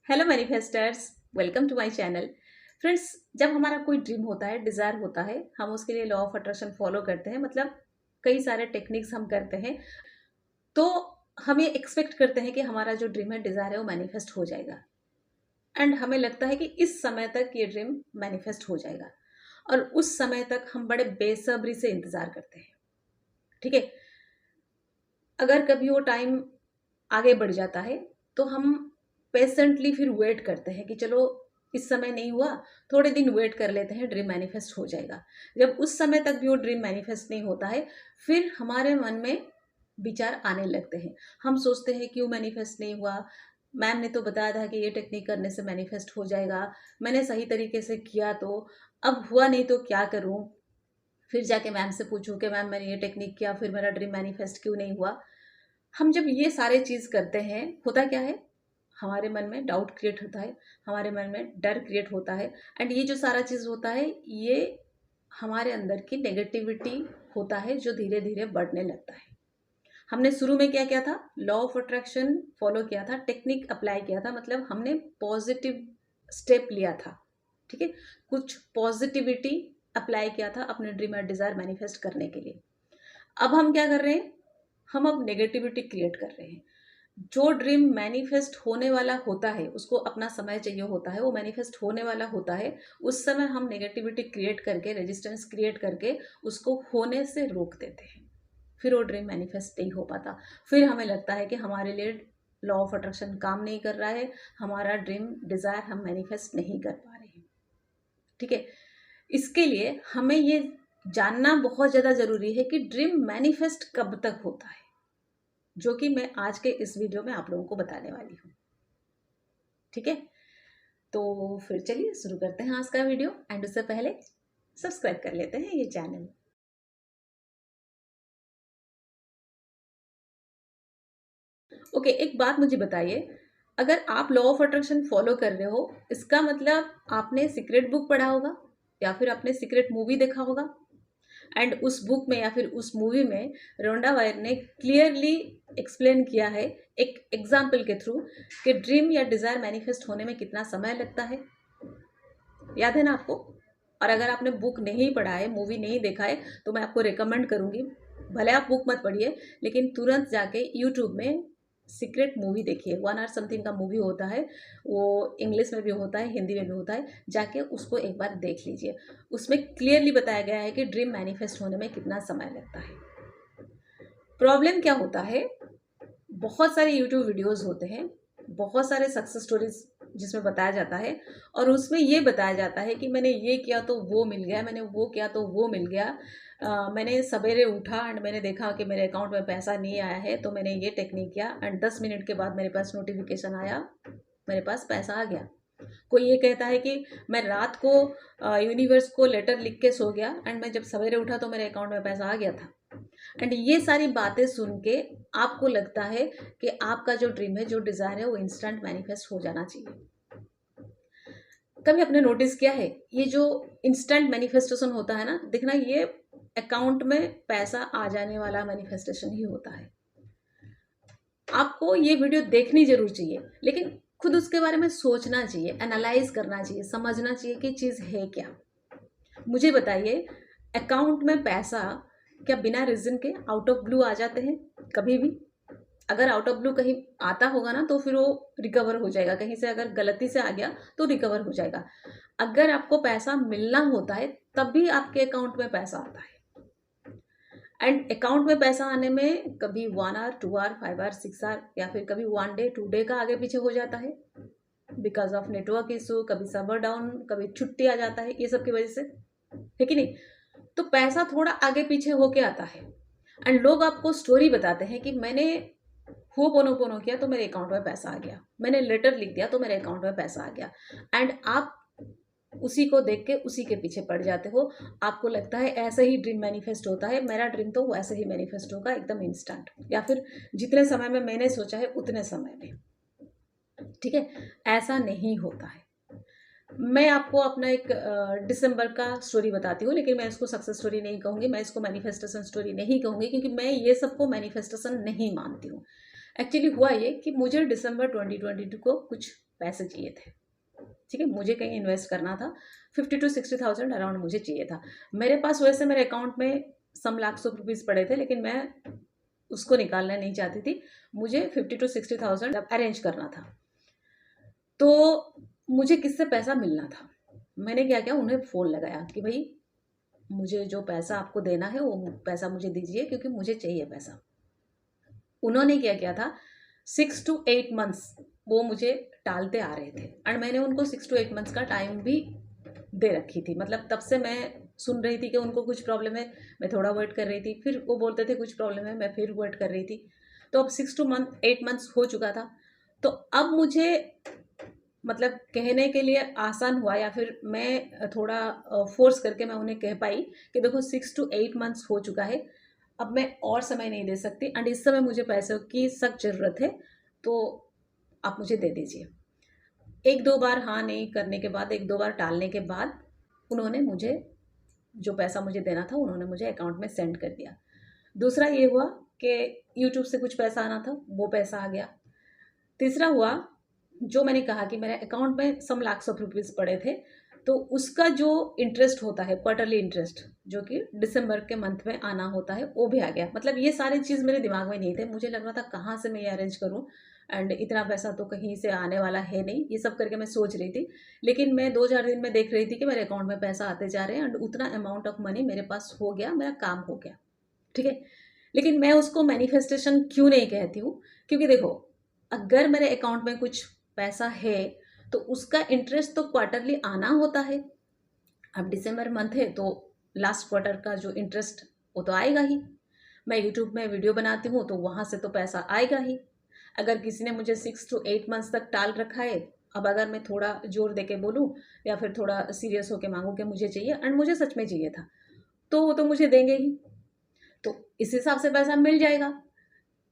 Hello manifesters, welcome to my channel. Friends, जब हमारा कोई ड्रीम होता है, डिज़ायर होता है, हम उसके लिए लॉ ऑफ अट्रैक्शन फॉलो करते हैं। मतलब कई सारे टेक्निक्स हम करते हैं। तो हम ये एक्सपेक्ट करते हैं कि हमारा जो ड्रीम है, डिज़ायर है, वो मैनिफेस्ट हो जाएगा। एंड हमें लगता है कि इस समय तक ये ड्रीम मैनिफेस्ट हो जाएगा। और उस समय तक हम बड़े बेसब्री से इंतज़ार करते हैं। ठीक है। अगर कभी वो टाइम आगे बढ़ जाता है तो हम पेशेंटली फिर वेट करते हैं कि चलो इस समय नहीं हुआ, थोड़े दिन वेट कर लेते हैं, ड्रीम मैनिफेस्ट हो जाएगा। जब उस समय तक भी वो ड्रीम मैनिफेस्ट नहीं होता है, फिर हमारे मन में विचार आने लगते हैं। हम सोचते हैं क्यों मैनिफेस्ट नहीं हुआ। मैम ने तो बताया था कि ये टेक्निक करने से मैनिफेस्ट हो जाएगा, मैंने सही तरीके से किया तो, अब हुआ नहीं तो क्या करूं। फिर जाके मैम से पूछूं कि मैम मैंने ये टेक्निक किया, फिर मेरा ड्रीम मैनिफेस्ट क्यों नहीं हुआ। हम जब ये सारे चीज़ करते हैं, होता क्या है, हमारे मन में डाउट क्रिएट होता है, हमारे मन में डर क्रिएट होता है। एंड ये जो सारा चीज़ होता है, ये हमारे अंदर की नेगेटिविटी होता है जो धीरे धीरे बढ़ने लगता है। हमने शुरू में क्या किया था, लॉ ऑफ अट्रैक्शन फॉलो किया था, टेक्निक अप्लाई किया था, मतलब हमने पॉजिटिव स्टेप लिया था। ठीक है। कुछ पॉजिटिविटी अप्लाई किया था अपने ड्रीम और डिज़ायर मैनिफेस्ट करने के लिए। अब हम क्या कर रहे हैं, हम अब नेगेटिविटी क्रिएट कर रहे हैं। जो ड्रीम मैनिफेस्ट होने वाला होता है, उसको अपना समय चाहिए होता है, वो मैनिफेस्ट होने वाला होता है, उस समय हम नेगेटिविटी क्रिएट करके, रेजिस्टेंस क्रिएट करके उसको होने से रोक देते हैं। फिर वो ड्रीम मैनिफेस्ट नहीं हो पाता। फिर हमें लगता है कि हमारे लिए लॉ ऑफ अट्रैक्शन काम नहीं कर रहा है, हमारा ड्रीम डिज़ायर हम मैनिफेस्ट नहीं कर पा रहे हैं। ठीक है। इसके लिए हमें ये जानना बहुत ज़्यादा ज़रूरी है कि ड्रीम मैनिफेस्ट कब तक होता है, जो कि मैं आज के इस वीडियो में आप लोगों को बताने वाली हूँ। ठीक है। तो फिर चलिए शुरू करते हैं आज का वीडियो। एंड उससे पहले सब्सक्राइब कर लेते हैं ये चैनल। ओके, एक बात मुझे बताइए, अगर आप लॉ ऑफ अट्रैक्शन फॉलो कर रहे हो, इसका मतलब आपने सीक्रेट बुक पढ़ा होगा या फिर आपने सीक्रेट मूवी देखा होगा। एंड उस बुक में या फिर उस मूवी में रोंडा वायर ने क्लियरली एक्सप्लेन किया है, एक एग्जाम्पल के थ्रू, कि ड्रीम या डिज़ायर मैनिफेस्ट होने में कितना समय लगता है। याद है ना आपको? और अगर आपने बुक नहीं पढ़ा है, मूवी नहीं देखा है, तो मैं आपको रिकमेंड करूंगी, भले आप बुक मत पढ़िए, लेकिन तुरंत जाके यूट्यूब में सीक्रेट मूवी देखिए। 1 आवर समथिंग का मूवी होता है, वो इंग्लिश में भी होता है, हिंदी में भी होता है, जाके उसको एक बार देख लीजिए। उसमें क्लियरली बताया गया है कि ड्रीम मैनिफेस्ट होने में कितना समय लगता है। प्रॉब्लम क्या होता है, बहुत सारे यूट्यूब वीडियोस होते हैं, बहुत सारे सक्सेस स्टोरीज जिसमें बताया जाता है, और उसमें ये बताया जाता है कि मैंने ये किया तो वो मिल गया, मैंने वो किया तो वो मिल गया। मैंने सवेरे उठा एंड मैंने देखा कि मेरे अकाउंट में पैसा नहीं आया है, तो मैंने ये टेक्निक किया एंड 10 मिनट के बाद मेरे पास नोटिफिकेशन आया, मेरे पास पैसा आ गया। कोई ये कहता है कि मैं रात को यूनिवर्स को लेटर लिख के सो गया एंड मैं जब सवेरे उठा तो मेरे अकाउंट में पैसा आ गया था। एंड ये सारी बातें सुन के आपको लगता है कि आपका जो ड्रीम है, जो डिज़ायर है, वो इंस्टेंट मैनिफेस्ट हो जाना चाहिए। कभी आपने नोटिस किया है, ये जो इंस्टेंट मैनिफेस्टेशन होता है ना, देखना, ये अकाउंट में पैसा आ जाने वाला मैनिफेस्टेशन ही होता है। आपको ये वीडियो देखनी जरूर चाहिए, लेकिन खुद उसके बारे में सोचना चाहिए, एनालाइज करना चाहिए, समझना चाहिए कि चीज़ है क्या। मुझे बताइए, अकाउंट में पैसा क्या बिना रीजन के आउट ऑफ ब्लू आ जाते हैं कभी भी? अगर आउट ऑफ ब्लू कहीं आता होगा ना, तो फिर वो रिकवर हो जाएगा, कहीं से अगर गलती से आ गया तो रिकवर हो जाएगा। अगर आपको पैसा मिलना होता है, तब भी आपके अकाउंट में पैसा आता है। एंड अकाउंट में पैसा आने में कभी 1 आवर, 2 आवर, 5 आवर, 6 आवर, या फिर कभी 1 डे, 2 डे का आगे पीछे हो जाता है, बिकॉज ऑफ नेटवर्क इशू, कभी सर्वर डाउन, कभी छुट्टी आ जाता है, ये सब की वजह से, है कि नहीं? तो पैसा थोड़ा आगे पीछे होके आता है। एंड लोग आपको स्टोरी बताते हैं कि मैंने हो पोनो पोनो किया तो मेरे अकाउंट में पैसा आ गया, मैंने लेटर लिख दिया तो मेरे अकाउंट में पैसा आ गया। एंड आप उसी को देख के उसी के पीछे पड़ जाते हो। आपको लगता है ऐसे ही ड्रीम मैनिफेस्ट होता है, मेरा ड्रीम तो वैसे ही मैनिफेस्ट होगा, एकदम इंस्टेंट, या फिर जितने समय में मैंने सोचा है उतने समय में। ठीक है। ऐसा नहीं होता है। मैं आपको अपना एक दिसंबर का स्टोरी बताती हूँ, लेकिन मैं इसको सक्सेस स्टोरी नहीं कहूँगी, मैं इसको मैनिफेस्टेशन स्टोरी नहीं कहूँगी, क्योंकि मैं ये सबको मैनिफेस्टेशन नहीं मानती हूँ। एक्चुअली हुआ ये कि मुझे दिसंबर 2022 को कुछ पैसे चाहिए थे। ठीक है, मुझे कहीं इन्वेस्ट करना था, 50 to 60,000 अराउंड मुझे चाहिए था। मेरे पास वैसे मेरे अकाउंट में सम लाख्स ऑफ रुपीज़ पड़े थे, लेकिन मैं उसको निकालना नहीं चाहती थी। मुझे 50 to 60,000 अरेंज करना था। तो मुझे किससे पैसा मिलना था? मैंने क्या किया, उन्हें फ़ोन लगाया कि भाई मुझे जो पैसा आपको देना है वो पैसा मुझे दीजिए, क्योंकि मुझे चाहिए पैसा। उन्होंने क्या किया था, 6 to 8 मंथ्स वो मुझे टालते आ रहे थे, और मैंने उनको 6 to 8 मंथ्स का टाइम भी दे रखी थी। मतलब तब से मैं सुन रही थी कि उनको कुछ प्रॉब्लम है, मैं थोड़ा वेट कर रही थी, फिर वो बोलते थे कुछ प्रॉब्लम है, मैं फिर वेट कर रही थी। तो अब 6 to 8 मंथ्स हो चुका था। तो अब मुझे मतलब कहने के लिए आसान हुआ, या फिर मैं थोड़ा फोर्स करके मैं उन्हें कह पाई कि देखो 6 to 8 मंथ्स हो चुका है, अब मैं और समय नहीं दे सकती, एंड इस समय मुझे पैसों की सख्त ज़रूरत है, तो आप मुझे दे दीजिए। एक दो बार हाँ नहीं करने के बाद, एक दो बार टालने के बाद, उन्होंने मुझे जो पैसा मुझे देना था उन्होंने मुझे अकाउंट में सेंड कर दिया। दूसरा ये हुआ कि यूट्यूब से कुछ पैसा आना था, वो पैसा आ गया। तीसरा हुआ, जो मैंने कहा कि मेरे अकाउंट में सम लाख्स ऑफ रुपीज़ पड़े थे, तो उसका जो इंटरेस्ट होता है, क्वार्टरली इंटरेस्ट, जो कि दिसंबर के मंथ में आना होता है, वो भी आ गया। मतलब ये सारी चीज़ मेरे दिमाग में नहीं थे। मुझे लग रहा था कहाँ से मैं ये अरेंज करूँ, एंड इतना पैसा तो कहीं से आने वाला है नहीं, ये सब करके मैं सोच रही थी। लेकिन मैं 2-4 दिन में देख रही थी कि मेरे अकाउंट में पैसा आते जा रहे हैं, एंड उतना अमाउंट ऑफ मनी मेरे पास हो गया, मेरा काम हो गया। ठीक है, लेकिन मैं उसको मैनिफेस्टेशन क्यों नहीं कहती हूँ, क्योंकि देखो, अगर मेरे अकाउंट में कुछ पैसा है तो उसका इंटरेस्ट तो क्वार्टरली आना होता है। अब दिसंबर मंथ है तो लास्ट क्वार्टर का जो इंटरेस्ट वो तो आएगा ही। मैं यूट्यूब में वीडियो बनाती हूँ तो वहाँ से तो पैसा आएगा ही। अगर किसी ने मुझे 6 to 8 मंथ्स तक टाल रखा है, अब अगर मैं थोड़ा जोर दे के बोलूँ या फिर थोड़ा सीरियस होके मांगूँ कि मुझे चाहिए, एंड मुझे सच में चाहिए था, तो वो तो मुझे देंगे ही। तो इस हिसाब से पैसा मिल जाएगा।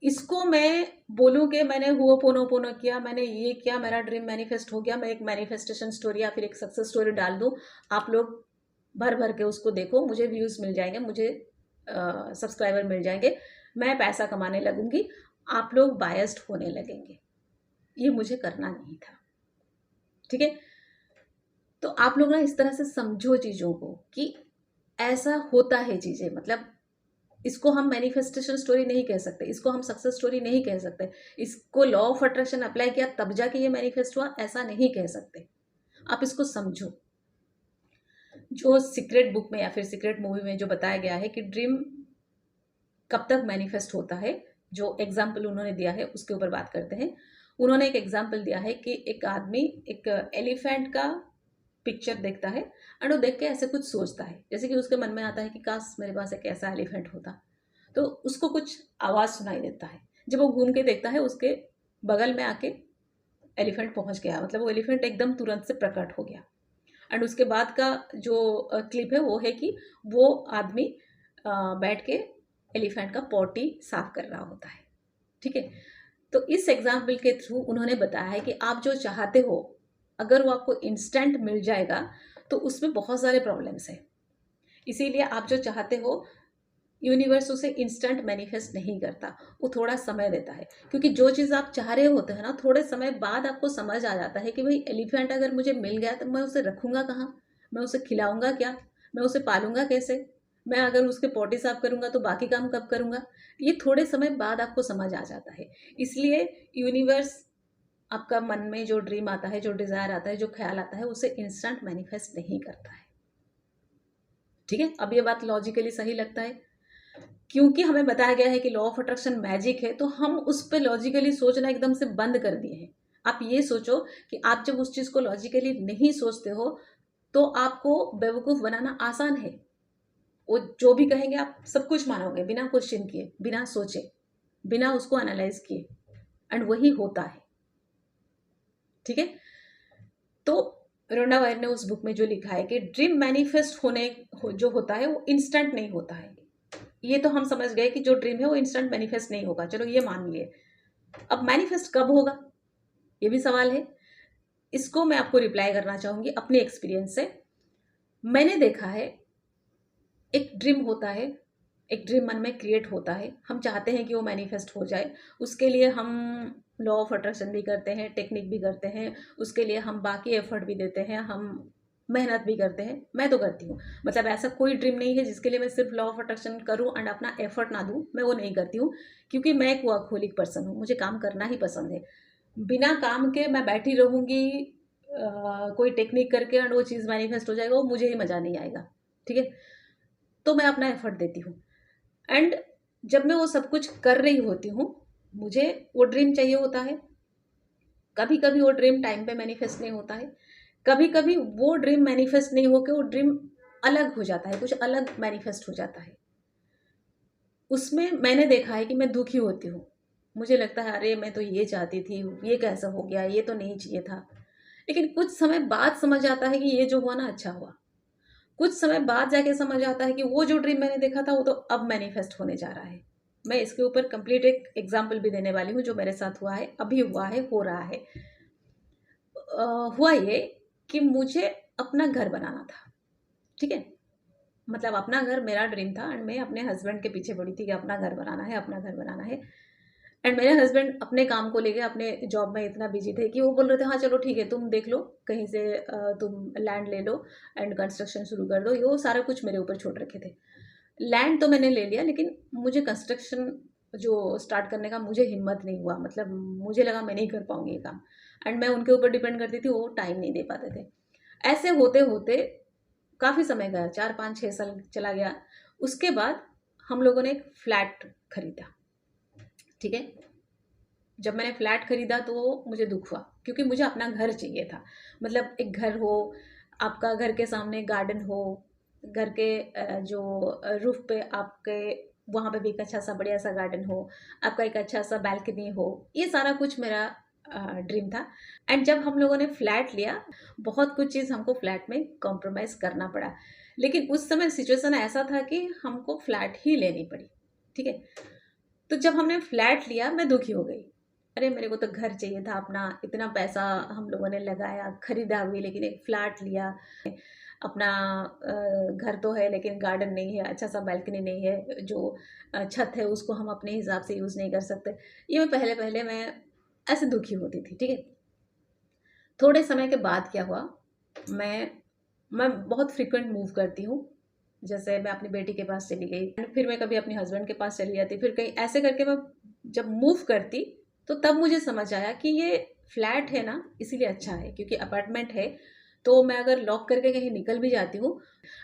इसको मैं बोलूँ कि मैंने हुओपोनोपोनो किया, मैंने ये किया, मेरा ड्रीम मैनिफेस्ट हो गया, मैं एक मैनिफेस्टेशन स्टोरी या फिर एक सक्सेस स्टोरी डाल दूँ, आप लोग भर भर के उसको देखो, मुझे व्यूज़ मिल जाएंगे, मुझे सब्सक्राइबर मिल जाएंगे, मैं पैसा कमाने लगूंगी, आप लोग बायस्ड होने लगेंगे। ये मुझे करना नहीं था। ठीक है, तो आप लोग ना इस तरह से समझो चीज़ों को कि ऐसा होता है चीज़ें। मतलब इसको हम मैनिफेस्टेशन स्टोरी नहीं कह सकते, इसको हम सक्सेस स्टोरी नहीं कह सकते, इसको लॉ ऑफ अट्रैक्शन अप्लाई किया तब जाके ये मैनिफेस्ट हुआ, ऐसा नहीं कह सकते। आप इसको समझो। जो सीक्रेट बुक में या फिर सीक्रेट मूवी में जो बताया गया है कि ड्रीम कब तक मैनिफेस्ट होता है, जो एग्जाम्पल उन्होंने दिया है उसके ऊपर बात करते हैं। उन्होंने एक एग्जाम्पल दिया है कि एक आदमी एक एलिफेंट का पिक्चर देखता है, और वो देख के ऐसे कुछ सोचता है, जैसे कि उसके मन में आता है कि काश मेरे पास एक ऐसा एलिफेंट होता। तो उसको कुछ आवाज़ सुनाई देता है। जब वो घूम के देखता है, उसके बगल में आके एलिफेंट पहुंच गया, मतलब वो एलिफेंट एकदम तुरंत से प्रकट हो गया। एंड उसके बाद का जो क्लिप है वो है कि वो आदमी बैठ के एलिफेंट का पॉटी साफ कर रहा होता है। ठीक है, तो इस एग्जाम्पल के थ्रू उन्होंने बताया है कि आप जो चाहते हो, अगर वो आपको इंस्टेंट मिल जाएगा तो उसमें बहुत सारे प्रॉब्लम्स हैं। इसीलिए आप जो चाहते हो, यूनिवर्स उसे इंस्टेंट मैनिफेस्ट नहीं करता, वो थोड़ा समय देता है। क्योंकि जो चीज़ आप चाह रहे होते हैं ना, थोड़े समय बाद आपको समझ आ जाता है कि भाई एलिफेंट अगर मुझे मिल गया तो मैं उसे रखूँगा कहाँ, मैं उसे खिलाऊँगा क्या, मैं उसे पालूँगा कैसे, मैं अगर उसके पॉटी साफ करूँगा तो बाकी काम कब करूँगा। ये थोड़े समय बाद आपको समझ आ जाता है। इसलिए यूनिवर्स आपका मन में जो ड्रीम आता है, जो डिज़ायर आता है, जो ख्याल आता है, उसे इंस्टेंट मैनिफेस्ट नहीं करता है। ठीक है, अब ये बात लॉजिकली सही लगता है। क्योंकि हमें बताया गया है कि लॉ ऑफ अट्रैक्शन मैजिक है, तो हम उस पर लॉजिकली सोचना एकदम से बंद कर दिए हैं। आप ये सोचो कि आप जब उस चीज़ को लॉजिकली नहीं सोचते हो तो आपको बेवकूफ़ बनाना आसान है। वो जो भी कहेंगे आप सब कुछ मानोगे, बिना क्वेश्चन किए, बिना सोचे, बिना उसको एनालाइज किए, एंड वही होता है। ठीक है, तो रोंडा वायर ने उस बुक में जो लिखा है कि ड्रीम मैनिफेस्ट जो होता है वो इंस्टेंट नहीं होता है। ये तो हम समझ गए कि जो ड्रीम है वो इंस्टेंट मैनिफेस्ट नहीं होगा, चलो ये मान लिए। अब मैनिफेस्ट कब होगा, ये भी सवाल है। इसको मैं आपको रिप्लाई करना चाहूंगी अपने एक्सपीरियंस से। मैंने देखा है, एक ड्रीम होता है, एक ड्रीम मन में क्रिएट होता है, हम चाहते हैं कि वो मैनिफेस्ट हो जाए। उसके लिए हम लॉ ऑफ अट्रैक्शन भी करते हैं, टेक्निक भी करते हैं, उसके लिए हम बाकी एफर्ट भी देते हैं, हम मेहनत भी करते हैं। मैं तो करती हूँ, मतलब ऐसा कोई ड्रीम नहीं है जिसके लिए मैं सिर्फ लॉ ऑफ अट्रैक्शन करूँ एंड अपना एफर्ट ना दूँ, मैं वो नहीं करती हूँ। क्योंकि मैं एक वर्कहोलिक पर्सन हूँ, मुझे काम करना ही पसंद है। बिना काम के मैं बैठी रहूँगी कोई टेक्निक करके एंड वो चीज़ मैनिफेस्ट हो जाएगा, वो मुझे ही मज़ा नहीं आएगा। ठीक है? तो मैं अपना एफर्ट देती हूँ एंड जब मैं वो सब कुछ कर रही होती हूँ, मुझे वो ड्रीम चाहिए होता है। कभी कभी वो ड्रीम टाइम पे मैनिफेस्ट नहीं होता है, कभी कभी वो ड्रीम मैनिफेस्ट नहीं होकर वो ड्रीम अलग हो जाता है, कुछ अलग मैनिफेस्ट हो जाता है। उसमें मैंने देखा है कि मैं दुखी होती हूँ, मुझे लगता है अरे मैं तो ये चाहती थी, ये कैसा हो गया, ये तो नहीं चाहिए था। लेकिन कुछ समय बाद समझ आता है कि ये जो हुआ ना अच्छा हुआ। कुछ समय बाद जाके समझ आता है कि वो जो ड्रीम मैंने देखा था वो तो अब मैनिफेस्ट होने जा रहा है। मैं इसके ऊपर कंप्लीट एक एग्जाम्पल भी देने वाली हूँ जो मेरे साथ हुआ है, अभी हुआ है, हो रहा है। हुआ ये कि मुझे अपना घर बनाना था। ठीक है? मतलब अपना घर मेरा ड्रीम था एंड मैं अपने हस्बैंड के पीछे पड़ी थी कि अपना घर बनाना है, अपना घर बनाना है। एंड मेरे हस्बैंड अपने काम को लेके अपने जॉब में इतना बिजी थे कि वो बोल रहे थे हाँ चलो ठीक है, तुम देख लो कहीं से, तुम लैंड ले लो एंड कंस्ट्रक्शन शुरू कर दो। ये सारा कुछ मेरे ऊपर छोड़ रखे थे। लैंड तो मैंने ले लिया लेकिन मुझे कंस्ट्रक्शन जो स्टार्ट करने का मुझे हिम्मत नहीं हुआ, मतलब मुझे लगा मैं नहीं कर पाऊंगी ये काम। एंड मैं उनके ऊपर डिपेंड करती थी, वो टाइम नहीं दे पाते थे। ऐसे होते होते काफ़ी समय गया, 4 5 6 साल चला गया। उसके बाद हम लोगों ने एक फ्लैट खरीदा। ठीक है? जब मैंने फ्लैट खरीदा तो मुझे दुख हुआ क्योंकि मुझे अपना घर चाहिए था। मतलब एक घर हो, आपका घर के सामने गार्डन हो, घर के जो रूफ पे आपके वहाँ पे भी एक अच्छा सा बढ़िया सा गार्डन हो, आपका एक अच्छा सा बैल्कनी हो, ये सारा कुछ मेरा ड्रीम था। एंड जब हम लोगों ने फ्लैट लिया, बहुत कुछ चीज़ हमको फ्लैट में कॉम्प्रोमाइज़ करना पड़ा। लेकिन उस समय सिचुएशन ऐसा था कि हमको फ्लैट ही लेनी पड़ी। ठीक है? तो जब हमने फ्लैट लिया मैं दुखी हो गई। अरे मेरे को तो घर चाहिए था अपना, इतना पैसा हम लोगों ने लगाया, खरीदा भी, लेकिन एक फ्लैट लिया। अपना घर तो है लेकिन गार्डन नहीं है, अच्छा सा बैल्कनी नहीं है, जो छत है उसको हम अपने हिसाब से यूज़ नहीं कर सकते। ये मैं पहले पहले मैं ऐसे दुखी होती थी। ठीक है? थोड़े समय के बाद क्या हुआ, मैं मैं बहुत फ्रीक्वेंट मूव करती हूँ। जैसे मैं अपनी बेटी के पास चली गई, फिर मैं कभी अपने हस्बैंड के पास चली जाती, फिर कहीं ऐसे करके मैं जब मूव करती तो तब मुझे समझ आया कि ये फ्लैट है ना इसीलिए अच्छा है, क्योंकि अपार्टमेंट है तो मैं अगर लॉक करके कहीं निकल भी जाती हूँ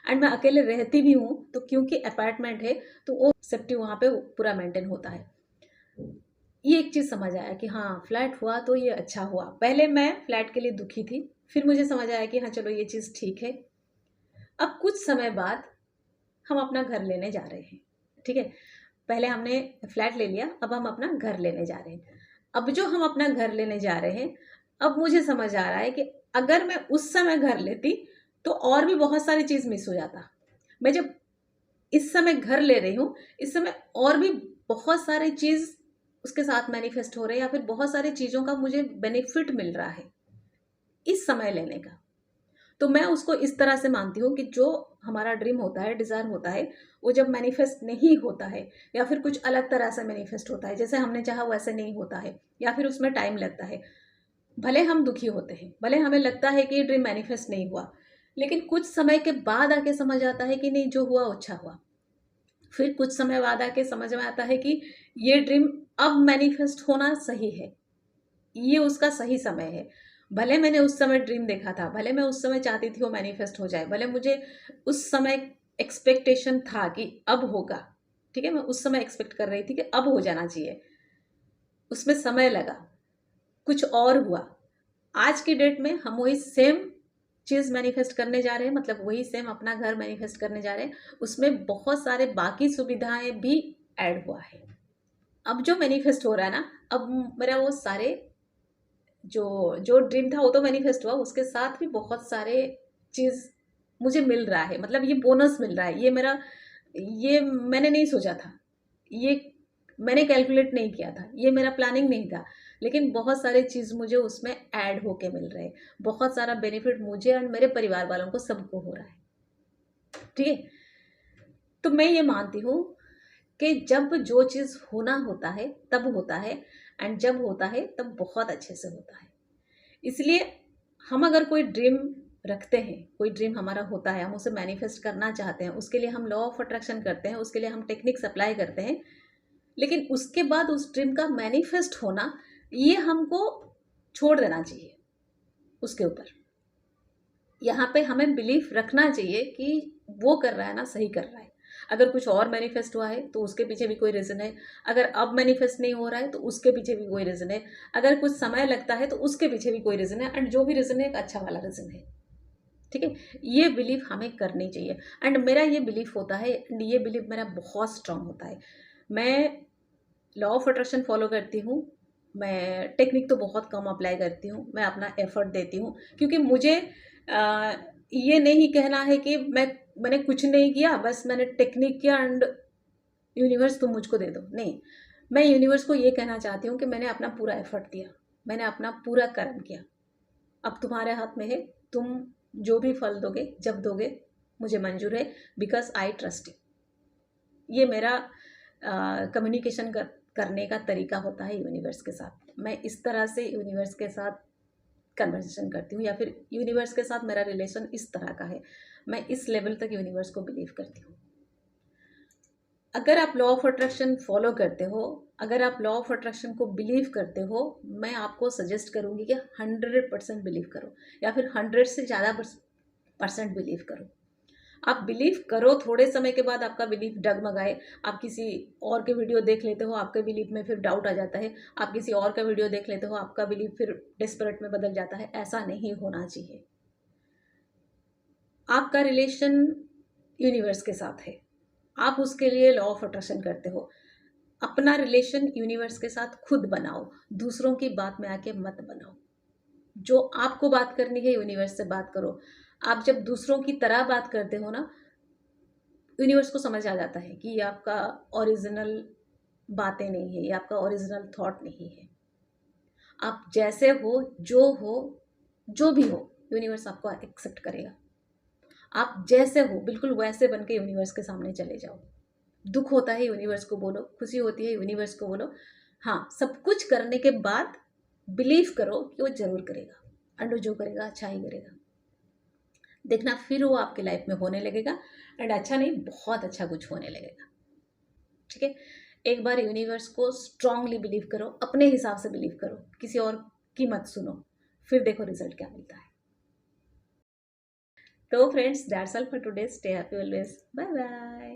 एंड मैं अकेले रहती भी हूँ तो क्योंकि अपार्टमेंट है तो वो सेफ्टी वहाँ पे पूरा मेंटेन होता है। ये एक चीज़ समझ आया कि हाँ फ्लैट हुआ तो ये अच्छा हुआ। पहले मैं फ्लैट के लिए दुखी थी, फिर मुझे समझ आया कि हाँ चलो ये चीज़ ठीक है। अब कुछ समय बाद हम अपना घर लेने जा रहे हैं। ठीक है? पहले हमने फ्लैट ले लिया, अब हम अपना घर लेने जा रहे हैं। अब जो हम अपना घर लेने जा रहे हैं, अब मुझे समझ आ रहा है कि अगर मैं उस समय घर लेती तो और भी बहुत सारी चीज़ मिस हो जाता। मैं जब इस समय घर ले रही हूँ, इस समय और भी बहुत सारी चीज़ उसके साथ मैनिफेस्ट हो रहे हैं या फिर बहुत सारी चीज़ों का मुझे बेनिफिट मिल रहा है इस समय लेने का। तो मैं उसको इस तरह से मानती हूँ कि जो हमारा ड्रीम होता है, डिज़ायर होता है, वो जब मैनिफेस्ट नहीं होता है या फिर कुछ अलग तरह से मैनिफेस्ट होता है, जैसे हमने चाहा वैसे नहीं होता है या फिर उसमें टाइम लगता है, भले हम दुखी होते हैं, भले हमें लगता है कि ये ड्रीम मैनिफेस्ट नहीं हुआ, लेकिन कुछ समय के बाद आके समझ आता है कि नहीं जो हुआ अच्छा हुआ। फिर कुछ समय बाद आके समझ में आता है कि ये ड्रीम अब मैनिफेस्ट होना सही है, ये उसका सही समय है। भले मैंने उस समय ड्रीम देखा था, भले मैं उस समय चाहती थी वो मैनिफेस्ट हो जाए, भले मुझे उस समय एक्सपेक्टेशन था कि अब होगा। ठीक है? मैं उस समय एक्सपेक्ट कर रही थी कि अब हो जाना चाहिए, उसमें समय लगा, कुछ और हुआ। आज की डेट में हम वही सेम चीज़ मैनिफेस्ट करने जा रहे हैं, मतलब वही सेम अपना घर मैनिफेस्ट करने जा रहे हैं, उसमें बहुत सारे बाकी सुविधाएं भी ऐड हुआ है। अब जो मैनिफेस्ट हो रहा है ना, अब मेरा वो सारे जो जो ड्रीम था वो तो मैनिफेस्ट हुआ, उसके साथ भी बहुत सारे चीज़ मुझे मिल रहा है, मतलब ये बोनस मिल रहा है। ये मैंने नहीं सोचा था, ये मैंने कैलकुलेट नहीं किया था, ये मेरा प्लानिंग नहीं था, लेकिन बहुत सारे चीज़ मुझे उसमें ऐड होके मिल रहे हैं। बहुत सारा बेनिफिट मुझे और मेरे परिवार वालों को सबको हो रहा है। ठीक है? तो मैं ये मानती हूँ कि जब जो चीज़ होना होता है तब होता है, एंड जब होता है तब बहुत अच्छे से होता है। इसलिए हम अगर कोई ड्रीम रखते हैं, कोई ड्रीम हमारा होता है, हम उसे मैनिफेस्ट करना चाहते हैं, उसके लिए हम लॉ ऑफ अट्रैक्शन करते हैं, उसके लिए हम टेक्निक्स अप्लाई करते हैं, लेकिन उसके बाद उस ड्रीम का मैनिफेस्ट होना, ये हमको छोड़ देना चाहिए उसके ऊपर। यहाँ पे हमें बिलीफ रखना चाहिए कि वो कर रहा है ना, सही कर रहा है। अगर कुछ और मैनिफेस्ट हुआ है तो उसके पीछे भी कोई रीज़न है। अगर अब मैनिफेस्ट नहीं हो रहा है तो उसके पीछे भी कोई रीज़न है। अगर कुछ समय लगता है तो उसके पीछे भी कोई रीज़न है, एंड जो भी रीज़न है एक अच्छा वाला रीज़न है। ठीक है, ये बिलीफ हमें करनी चाहिए। एंड मेरा ये बिलीफ होता है, एंड ये बिलीफ मेरा बहुत स्ट्रांग होता है। मैं लॉ ऑफ अट्रैक्शन फॉलो करती हूँ। मैं टेक्निक तो बहुत कम अप्लाई करती हूँ, मैं अपना एफर्ट देती हूँ, क्योंकि मुझे ये नहीं कहना है कि मैंने कुछ नहीं किया, बस मैंने टेक्निक किया एंड यूनिवर्स तुम मुझको दे दो। नहीं, मैं यूनिवर्स को ये कहना चाहती हूँ कि मैंने अपना पूरा एफर्ट दिया, मैंने अपना पूरा कर्म किया, अब तुम्हारे हाथ में है, तुम जो भी फल दोगे जब दोगे मुझे मंजूर है, बिकॉज आई ट्रस्ट यू। ये मेरा कम्युनिकेशन करने का तरीका होता है यूनिवर्स के साथ। मैं इस तरह से यूनिवर्स के साथ कन्वर्सेशन करती हूँ, या फिर यूनिवर्स के साथ मेरा रिलेशन इस तरह का है। मैं इस लेवल तक यूनिवर्स को बिलीव करती हूँ। अगर आप लॉ ऑफ अट्रैक्शन फॉलो करते हो, अगर आप लॉ ऑफ अट्रैक्शन को बिलीव करते हो, मैं आपको सजेस्ट करूँगी कि 100% बिलीव करो, या फिर 100 से ज़्यादा परसेंट बिलीव करो। आप बिलीव करो, थोड़े समय के बाद आपका बिलीफ डगमगाए, आप किसी और के वीडियो देख लेते हो, आपके बिलीफ में फिर डाउट आ जाता है, आप किसी और का वीडियो देख लेते हो, आपका बिलीफ फिर डिस्परेट में बदल जाता है। ऐसा नहीं होना चाहिए। आपका रिलेशन यूनिवर्स के साथ है, आप उसके लिए लॉ ऑफ अट्रैक्शन करते हो। अपना रिलेशन यूनिवर्स के साथ खुद बनाओ, दूसरों की बात में आके मत बनाओ। जो आपको बात करनी है यूनिवर्स से बात करो। आप जब दूसरों की तरह बात करते हो ना, यूनिवर्स को समझ आ जाता है कि ये आपका ओरिजिनल बातें नहीं है, ये आपका ओरिजिनल थॉट नहीं है। आप जैसे हो, जो भी हो, यूनिवर्स आपको एक्सेप्ट करेगा। आप जैसे हो बिल्कुल वैसे बन के यूनिवर्स के सामने चले जाओ। दुख होता है यूनिवर्स को बोलो, खुशी होती है यूनिवर्स को बोलो। हाँ, सब कुछ करने के बाद बिलीव करो कि वो जरूर करेगा, एंड वो जो करेगा अच्छा ही करेगा। देखना फिर वो आपकी लाइफ में होने लगेगा, एंड अच्छा नहीं, बहुत अच्छा कुछ होने लगेगा। ठीक है, एक बार यूनिवर्स को स्ट्रांगली बिलीव करो, अपने हिसाब से बिलीव करो, किसी और की मत सुनो, फिर देखो रिजल्ट क्या मिलता है। तो friends, that's all for today. Stay happy always, bye bye.